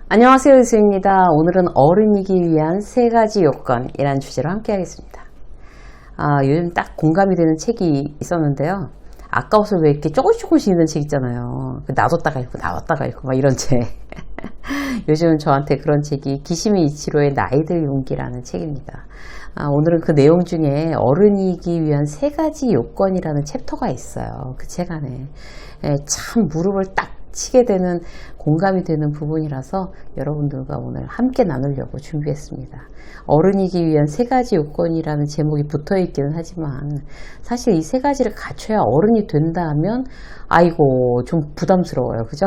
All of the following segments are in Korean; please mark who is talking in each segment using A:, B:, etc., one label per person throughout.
A: 안녕하세요, 유수입니다. 오늘은 어른이기 위한 3가지 요건이라는 주제로 함께 하겠습니다. 요즘 딱 공감이 되는 책이 있었는데요. 아까워서 왜 이렇게 조금씩 읽는 책 있잖아요. 놔뒀다가 읽고 막 이런 책. 요즘 저한테 그런 책이 기시미 이치로의 나이들 용기라는 책입니다. 오늘은 그 내용 중에 어른이기 위한 3가지 요건이라는 챕터가 있어요. 그 책 안에. 참 무릎을 딱 치게 되는 공감이 되는 부분이라서 여러분들과 오늘 함께 나누려고 준비했습니다. 어른이기 위한 3가지 요건이라는 제목이 붙어 있기는 하지만 사실 이 3가지를 갖춰야 어른이 된다 하면 아이고 좀 부담스러워요. 그죠?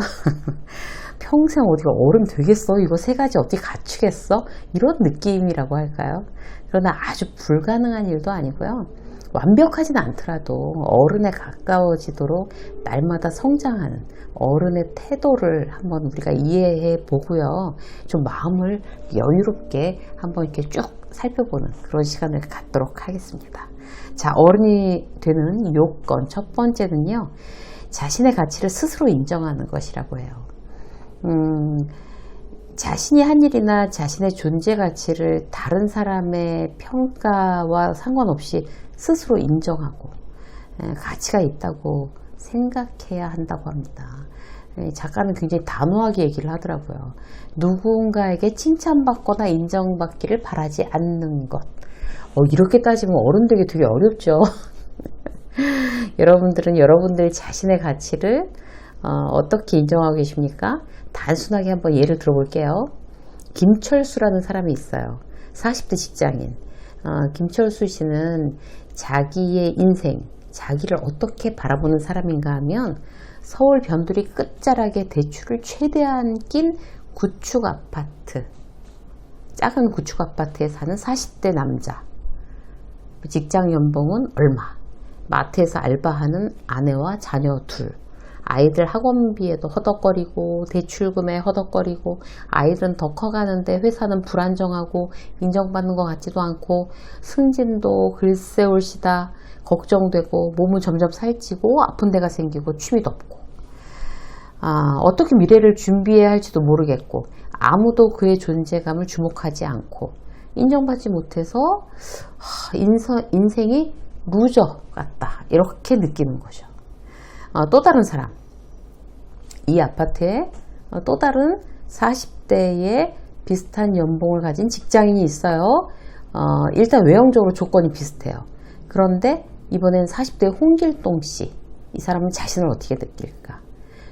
A: 평생 어디가 어른 되겠어? 이거 3가지 어떻게 갖추겠어? 이런 느낌이라고 할까요? 그러나 아주 불가능한 일도 아니고요. 완벽하진 않더라도 어른에 가까워지도록 날마다 성장하는 어른의 태도를 한번 우리가 이해해 보고요. 좀 마음을 여유롭게 한번 이렇게 쭉 살펴보는 그런 시간을 갖도록 하겠습니다. 자, 어른이 되는 요건 첫 번째는요. 자신의 가치를 스스로 인정하는 것이라고 해요. 자신이 한 일이나 자신의 존재 가치를 다른 사람의 평가와 상관없이 스스로 인정하고 가치가 있다고 생각해야 한다고 합니다. 작가는 굉장히 단호하게 얘기를 하더라고요. 누군가에게 칭찬받거나 인정받기를 바라지 않는 것. 이렇게 따지면 어른 되기 되게 어렵죠. 여러분들은 여러분들 자신의 가치를 어떻게 인정하고 계십니까? 단순하게 한번 예를 들어볼게요. 김철수라는 사람이 있어요. 40대 직장인. 김철수 씨는 자기의 인생, 자기를 어떻게 바라보는 사람인가 하면 서울 변두리 끝자락에 대출을 최대한 낀 구축 아파트, 작은 구축 아파트에 사는 40대 남자. 직장 연봉은 얼마? 마트에서 알바하는 아내와 자녀 둘. 아이들 학원비에도 허덕거리고 대출금에 허덕거리고 아이들은 더 커가는데 회사는 불안정하고 인정받는 것 같지도 않고 승진도 글쎄 올시다 걱정되고 몸은 점점 살찌고 아픈 데가 생기고 취미도 없고 어떻게 미래를 준비해야 할지도 모르겠고 아무도 그의 존재감을 주목하지 않고 인정받지 못해서 인생이 루저 같다 이렇게 느끼는 거죠. 또 다른 사람, 이 아파트에 또 다른 40대의 비슷한 연봉을 가진 직장인이 있어요. 일단 외형적으로 조건이 비슷해요. 그런데 이번엔 40대 홍길동 씨, 이 사람은 자신을 어떻게 느낄까?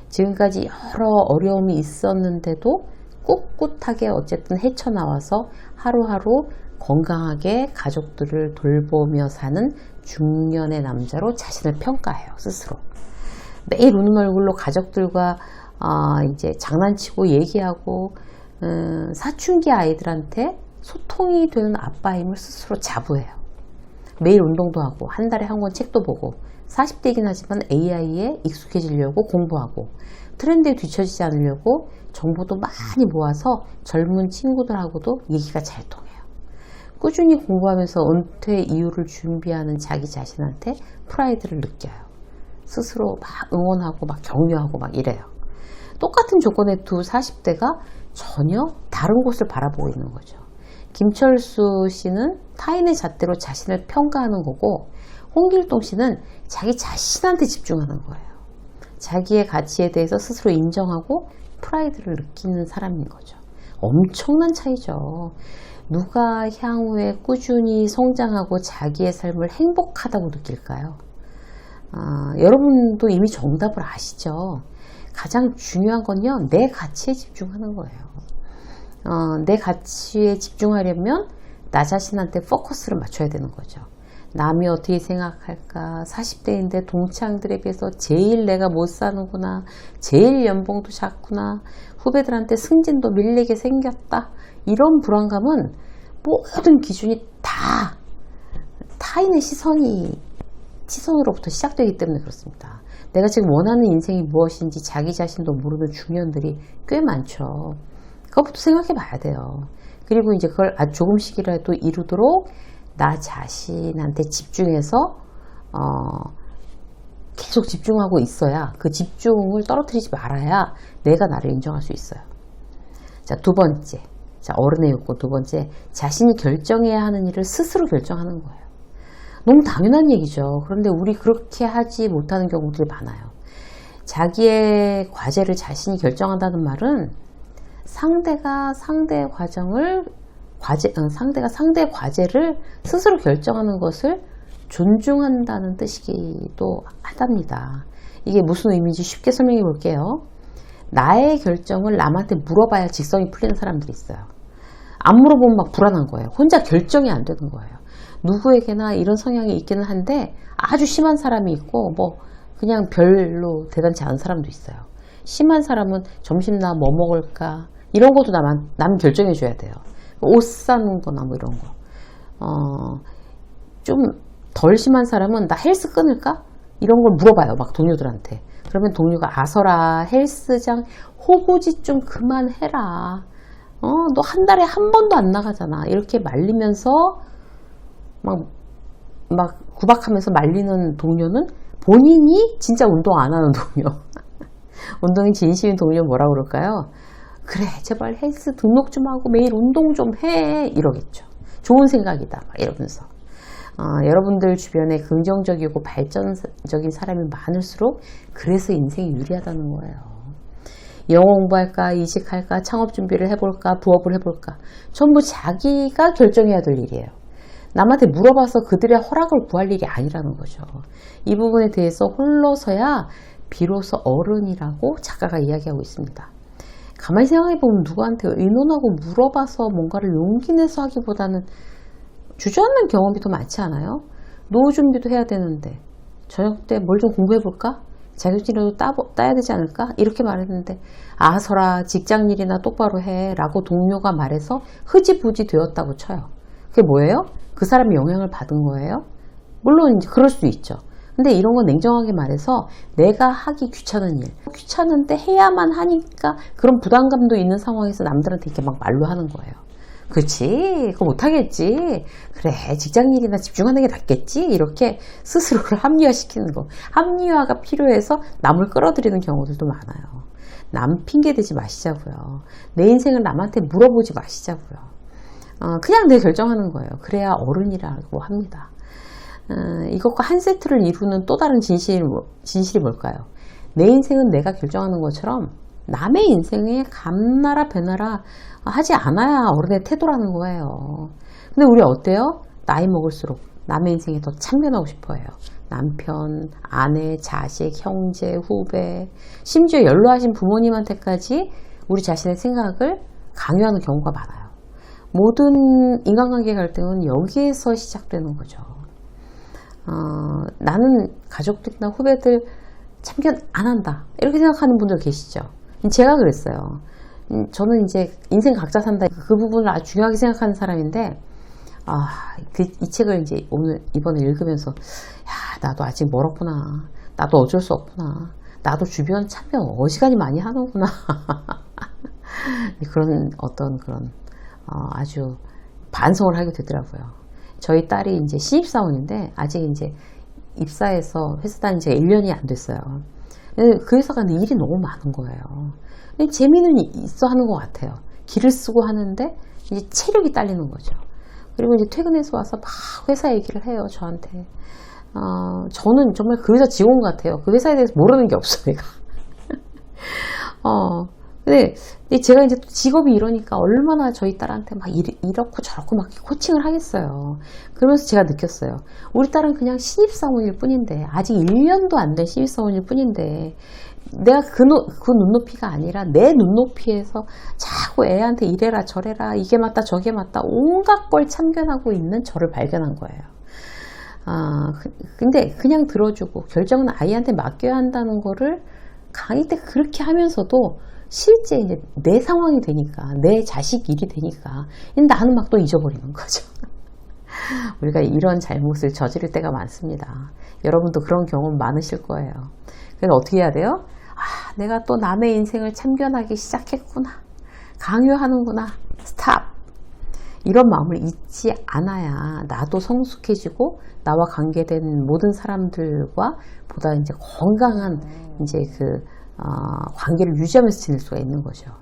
A: 지금까지 여러 어려움이 있었는데도 꿋꿋하게 어쨌든 헤쳐나와서 하루하루 건강하게 가족들을 돌보며 사는 중년의 남자로 자신을 평가해요, 스스로. 매일 우는 얼굴로 가족들과 이제 장난치고 얘기하고 사춘기 아이들한테 소통이 되는 아빠임을 스스로 자부해요. 매일 운동도 하고 한 달에 한 권 책도 보고 40대이긴 하지만 AI에 익숙해지려고 공부하고 트렌드에 뒤처지지 않으려고 정보도 많이 모아서 젊은 친구들하고도 얘기가 잘 통해요. 꾸준히 공부하면서 은퇴 이후를 준비하는 자기 자신한테 프라이드를 느껴요. 스스로 막 응원하고 막 격려하고 막 이래요. 똑같은 조건의 두 40대가 전혀 다른 곳을 바라보고 있는 거죠. 김철수 씨는 타인의 잣대로 자신을 평가하는 거고 홍길동 씨는 자기 자신한테 집중하는 거예요. 자기의 가치에 대해서 스스로 인정하고 프라이드를 느끼는 사람인 거죠. 엄청난 차이죠. 누가 향후에 꾸준히 성장하고 자기의 삶을 행복하다고 느낄까요? 여러분도 이미 정답을 아시죠? 가장 중요한 건요, 내 가치에 집중하는 거예요. 내 가치에 집중하려면 나 자신한테 포커스를 맞춰야 되는 거죠. 남이 어떻게 생각할까? 40대인데 동창들에 비해서 제일 내가 못 사는구나. 제일 연봉도 작구나. 후배들한테 승진도 밀리게 생겼다. 이런 불안감은 모든 기준이 다 타인의 시선으로부터 시작되기 때문에 그렇습니다. 내가 지금 원하는 인생이 무엇인지 자기 자신도 모르는 중년들이 꽤 많죠. 그것부터 생각해 봐야 돼요. 그리고 이제 그걸 아주 조금씩이라도 이루도록 나 자신한테 집중해서 계속 집중하고 있어야 그 집중을 떨어뜨리지 말아야 내가 나를 인정할 수 있어요. 자, 두 번째. 자, 어른의 욕구 두 번째. 자신이 결정해야 하는 일을 스스로 결정하는 거예요. 너무 당연한 얘기죠. 그런데 우리 그렇게 하지 못하는 경우들이 많아요. 자기의 과제를 자신이 결정한다는 말은 상대가 상대의 과제를 스스로 결정하는 것을 존중한다는 뜻이기도 하답니다. 이게 무슨 의미인지 쉽게 설명해 볼게요. 나의 결정을 남한테 물어봐야 직성이 풀리는 사람들이 있어요. 안 물어보면 막 불안한 거예요. 혼자 결정이 안 되는 거예요. 누구에게나 이런 성향이 있기는 한데 아주 심한 사람이 있고 뭐 그냥 별로 대단치 않은 사람도 있어요. 심한 사람은 점심 나 뭐 먹을까 이런 것도 남 결정해 줘야 돼요. 옷 사는 거나 뭐 이런 거. 좀 덜 심한 사람은 나 헬스 끊을까? 이런 걸 물어봐요. 막 동료들한테. 그러면 동료가 아서라 헬스장 호구짓 좀 그만해라. 너 한 달에 한 번도 안 나가잖아. 이렇게 말리면서 막 구박하면서 말리는 동료는 본인이 진짜 운동 안 하는 동료. 운동이 진심인 동료 뭐라 그럴까요? 그래 제발 헬스 등록 좀 하고 매일 운동 좀 해 이러겠죠. 좋은 생각이다 막 이러면서. 여러분들 주변에 긍정적이고 발전적인 사람이 많을수록 그래서 인생이 유리하다는 거예요. 영어 공부할까 이직할까 창업 준비를 해볼까 부업을 해볼까 전부 자기가 결정해야 될 일이에요. 남한테 물어봐서 그들의 허락을 구할 일이 아니라는 거죠. 이 부분에 대해서 홀로서야 비로소 어른이라고 작가가 이야기하고 있습니다. 가만히 생각해보면 누구한테 의논하고 물어봐서 뭔가를 용기 내서 하기보다는 주저앉는 경험이 더 많지 않아요? 노후 준비도 해야 되는데 저녁 때 뭘 좀 공부해볼까? 자격증이라도 따야 되지 않을까? 이렇게 말했는데 아서라 직장일이나 똑바로 해 라고 동료가 말해서 흐지부지 되었다고 쳐요. 그게 뭐예요? 그 사람이 영향을 받은 거예요? 물론 이제 그럴 수도 있죠. 근데 이런 건 냉정하게 말해서 내가 하기 귀찮은 일, 귀찮은데 해야만 하니까 그런 부담감도 있는 상황에서 남들한테 이렇게 막 말로 하는 거예요. 그렇지, 그거 못하겠지. 그래, 직장일이나 집중하는 게 낫겠지. 이렇게 스스로를 합리화시키는 거. 합리화가 필요해서 남을 끌어들이는 경우들도 많아요. 남 핑계대지 마시자고요. 내 인생을 남한테 물어보지 마시자고요. 그냥 내 결정하는 거예요. 그래야 어른이라고 합니다. 이것과 한 세트를 이루는 또 다른 진실이 뭘까요? 내 인생은 내가 결정하는 것처럼 남의 인생에 감나라 배나라 하지 않아야 어른의 태도라는 거예요. 근데 우리 어때요? 나이 먹을수록 남의 인생에 더 참견하고 싶어 해요. 남편, 아내, 자식, 형제, 후배, 심지어 연로하신 부모님한테까지 우리 자신의 생각을 강요하는 경우가 많아요. 모든 인간관계 갈등은 여기에서 시작되는 거죠. 나는 가족들이나 후배들 참견 안 한다 이렇게 생각하는 분들 계시죠. 제가 그랬어요. 저는 이제 인생 각자 산다 그 부분을 아주 중요하게 생각하는 사람인데 이 책을 이제 이번에 읽으면서 야 나도 아직 멀었구나. 나도 어쩔 수 없구나. 나도 주변 참견 어지간히 많이 하는구나. 그런 아주 반성을 하게 되더라고요. 저희 딸이 이제 신입사원인데 아직 이제 입사해서 회사 다닌 지가 1년이 안 됐어요. 그 회사가 일이 너무 많은 거예요. 재미는 있어 하는 것 같아요. 기를 쓰고 하는데 이제 체력이 딸리는 거죠. 그리고 이제 퇴근해서 와서 막 회사 얘기를 해요, 저한테. 저는 정말 그 회사 직원 같아요. 그 회사에 대해서 모르는 게 없어, 내가. 근데 제가 이제 또 직업이 이러니까 얼마나 저희 딸한테 막 이렇고 저렇고 막 코칭을 하겠어요. 그러면서 제가 느꼈어요. 우리 딸은 그냥 신입사원일 뿐인데, 아직 1년도 안 된 신입사원일 뿐인데, 내가 그 눈높이가 아니라 내 눈높이에서 자꾸 애한테 이래라 저래라 이게 맞다 저게 맞다 온갖 걸 참견하고 있는 저를 발견한 거예요. 근데 그냥 들어주고 결정은 아이한테 맡겨야 한다는 거를 강의 때 그렇게 하면서도 실제 이제 내 상황이 되니까 내 자식 일이 되니까 나는 막 또 잊어버리는 거죠. 우리가 이런 잘못을 저지를 때가 많습니다. 여러분도 그런 경험 많으실 거예요. 그래서 어떻게 해야 돼요? 내가 또 남의 인생을 참견하기 시작했구나. 강요하는구나. 스탑. 이런 마음을 잊지 않아야 나도 성숙해지고 나와 관계된 모든 사람들과 보다 이제 건강한 이제 관계를 유지하면서 지낼 수가 있는 거죠.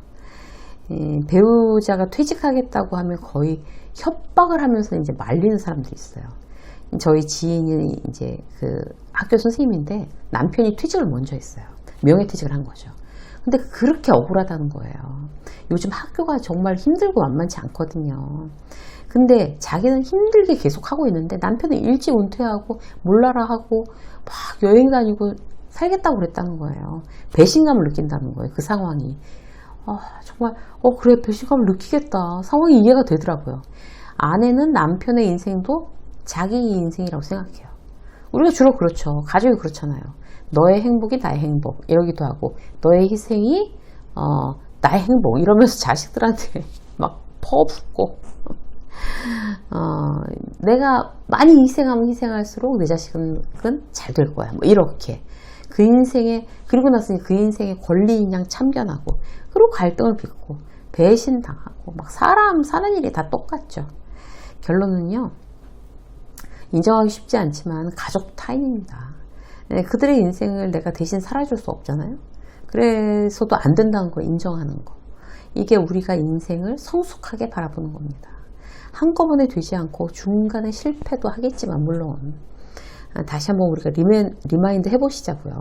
A: 배우자가 퇴직하겠다고 하면 거의 협박을 하면서 이제 말리는 사람들이 있어요. 저희 지인이 이제 그 학교 선생님인데 남편이 퇴직을 먼저 했어요. 명예퇴직을 한 거죠. 근데 그렇게 억울하다는 거예요. 요즘 학교가 정말 힘들고 만만치 않거든요. 근데 자기는 힘들게 계속 하고 있는데 남편은 일찍 은퇴하고 몰라라 하고 막 여행 다니고 살겠다고 그랬다는 거예요. 배신감을 느낀다는 거예요. 그 상황이. 정말 그래, 배신감을 느끼겠다. 상황이 이해가 되더라고요. 아내는 남편의 인생도 자기 인생이라고 생각해요. 우리가 주로 그렇죠. 가족이 그렇잖아요. 너의 행복이 나의 행복 이러기도 하고, 너의 희생이 나의 행복 이러면서 자식들한테 막 퍼붓고 내가 많이 희생하면 희생할수록 내 자식은 잘 될 거야, 뭐 이렇게 그 인생에, 그리고 나서 그 인생에 권리인 양 참견하고, 그리고 갈등을 빚고 배신당하고, 막 사람 사는 일이 다 똑같죠. 결론은요, 인정하기 쉽지 않지만 가족 타인입니다. 그들의 인생을 내가 대신 살아줄 수 없잖아요. 그래서도 안 된다는 거 인정하는 거, 이게 우리가 인생을 성숙하게 바라보는 겁니다. 한꺼번에 되지 않고 중간에 실패도 하겠지만, 물론 다시 한번 우리가 리마인드 해보시자고요.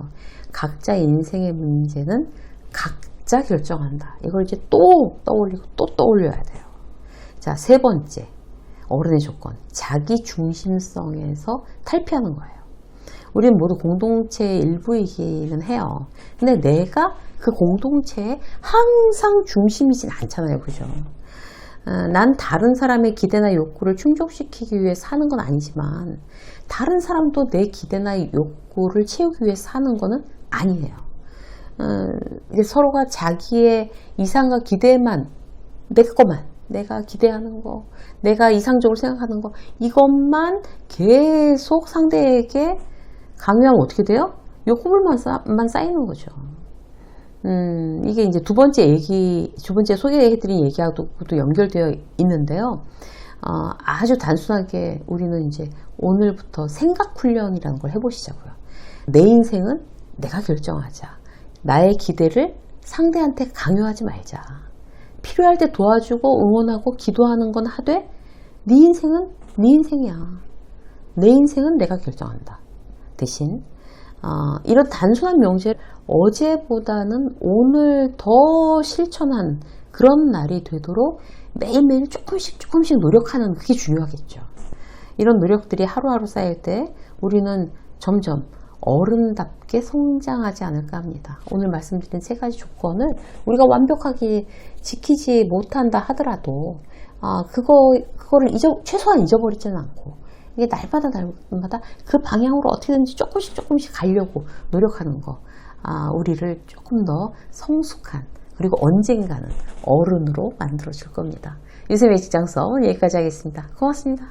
A: 각자 인생의 문제는 각자 결정한다. 이걸 이제 또 떠올리고 또 떠올려야 돼요. 자, 세 번째, 어른의 조건, 자기 중심성에서 탈피하는 거예요. 우리는 모두 공동체의 일부이기는 해요. 근데 내가 그 공동체에 항상 중심이진 않잖아요. 그죠? 난 다른 사람의 기대나 욕구를 충족시키기 위해 사는 건 아니지만, 다른 사람도 내 기대나 욕구를 채우기 위해 사는 거는 아니에요. 이제 서로가 자기의 이상과 기대만, 내 것만, 내가 기대하는 거, 내가 이상적으로 생각하는 거, 이것만 계속 상대에게 강요하면 어떻게 돼요? 욕구불만 쌓이는 거죠. 이게 이제 두 번째 소개해드린 얘기하고도 연결되어 있는데요. 아주 단순하게 우리는 이제 오늘부터 생각 훈련이라는 걸 해보시자고요. 내 인생은 내가 결정하자. 나의 기대를 상대한테 강요하지 말자. 필요할 때 도와주고 응원하고 기도하는 건 하되, 네 인생은 네 인생이야. 내 인생은 내가 결정한다. 대신 이런 단순한 명제를 어제보다는 오늘 더 실천한 그런 날이 되도록 매일매일 조금씩 노력하는, 그게 중요하겠죠. 이런 노력들이 하루하루 쌓일 때 우리는 점점 어른답게 성장하지 않을까 합니다. 오늘 말씀드린 세 가지 조건을 우리가 완벽하게 지키지 못한다 하더라도 그거를 최소한 잊어버리지는 않고, 이게 날마다 그 방향으로 어떻게든지 조금씩 가려고 노력하는 거, 우리를 조금 더 성숙한, 그리고 언젠가는 어른으로 만들어 줄 겁니다. 유쌤의 직장서 여기까지 하겠습니다. 고맙습니다.